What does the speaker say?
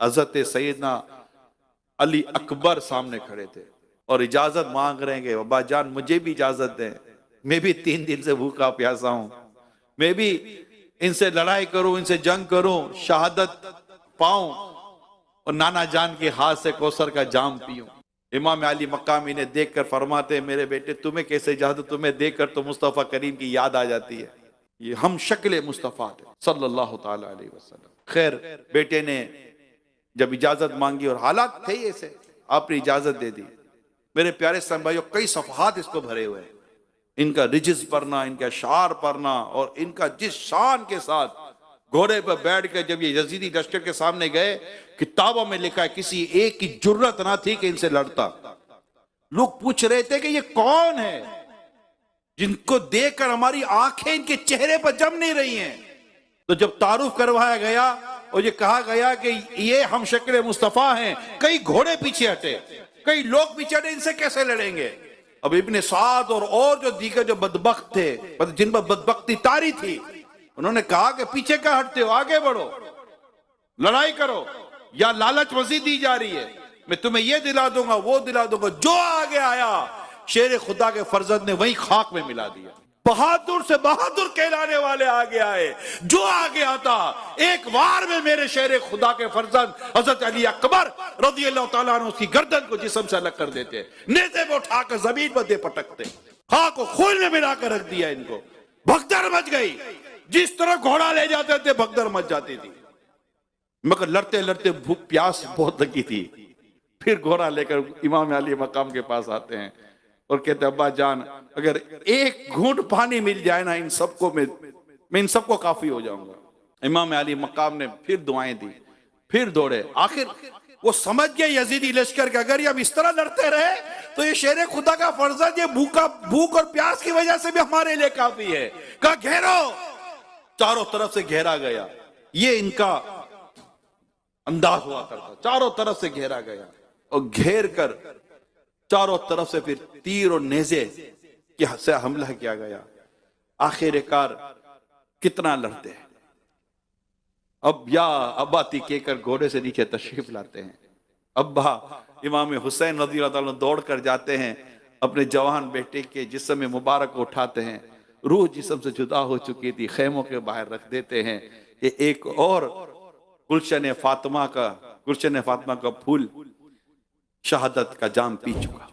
हजरत सैयदना अली अकबर सामने खड़े थे और इजाजत मांग रहे हैं कि अब्बा जान मुझे भी इजाजत दें, मैं भी 3 दिन से भूखा प्यासा हूं, मैं भी इनसे लड़ाई करूं, इनसे जंग करूं, शहादत पाऊं और नाना जान के हाथ से कौसर का जाम पीऊं। इमाम अली मकाम इन्हें देखकर फरमाते, मेरे बेटे तुम्हें कैसे इजाजत, तुम्हें देखकर तो मुस्तफ़ा करीम की याद आ जाती है, ये हम शक्ल मुस्तफ़ा थे सल्लल्लाहु ताला अलैहि वसल्लम। खैर बेटे ने जब इजाजत मांगी और हालात थे ऐसे, आपने इजाजत दे दी। मेरे प्यारे इस्लाम भाइयों, कई सफहात इसको भरे हुए हैं, इनका रिजिज पढ़ना, इनका शार पढ़ना और इनका जिस शान के साथ घोड़े पर बैठ कर जब ये यजीदी लश्कर के सामने गए, किताबों में लिखा है किसी एक की जुर्रत ना थी कि इनसे लड़ता। लोग पूछ रहे थे कि ये कौन है जिनको देखकर हमारी आंखें इनके चेहरे पर जम नहीं रही हैं। तो जब तारुफ करवाया गया और ये कहा गया कि ये हम शक्ल मुस्तफा हैं, कई घोड़े पीछे हटे, कई लोग पीछे हटे, इनसे कैसे लड़ेंगे। अब इब्ने साद और जो दीगर जो बदबख्त थे, जिन पर बदबख्ती तारी थी, उन्होंने कहा कि पीछे क्या हटते हो, आगे बढ़ो, लड़ाई करो, या लालच मजीद दी जा रही है, मैं तुम्हें ये दिला दूंगा वो दिला दूंगा। जो आगे आया शेर खुदा के फर्जंद ने वही खाक में मिला दिया। बहादुर से बहादुर कहलाने वाले आगे आए, जो आगे आता एक बार में मेरे शेर खुदा के फर्जंद हजरत अली अकबर रज़ी अल्लाह ताला अन्हु उसकी गर्दन को जिस्म से अलग कर देते, नेज़े में उठाकर जमीन पर दे पटकते, खाक को खून में मिलाकर रख दिया इनको। भगदड़ मच गई, जिस तरह घोड़ा ले जाते थे भगदड़ मच जाती थी, मगर लड़ते लड़ते भूख प्यास बहुत लगी थी। फिर घोड़ा लेकर इमाम अली मकाम के पास आते हैं और कहते अब्बा जान अगर एक घूंट पानी मिल जाए ना इन सबको, मैं इन सबको काफी हो जाऊंगा। इमाम अली मकाम ने फिर दुआएं दी, फिर दौड़े। आखिर वो समझ गए यजीदी लश्कर के अगर ये अब इस तरह लड़ते रहे तो ये शेर खुदा का फर्जंद ये भूख और प्यास की वजह से भी हमारे लिए काफी है। कहा घेरो, चारों तरफ से घेरा गया। ये इनका अंदाज हुआ करता, चारों तरफ से घेरा गया और घेर कर चारों तरफ से फिर तीर और नेज़े से हमला किया गया। आखिरकार कितना लड़ते हैं। अब या अब्बाती कहकर घोड़े से नीचे तशरीफ लाते हैं। अब्बा इमाम हुसैन रज़ी अल्लाह ताला दौड़ कर जाते हैं, अपने जवान बेटे के जिस्म में मुबारक को उठाते हैं, रूह जिस्म से जुदा हो चुकी थी, खेमों के बाहर रख देते हैं कि एक और गुलशन फातिमा का फूल शहादत का जाम पी चुका।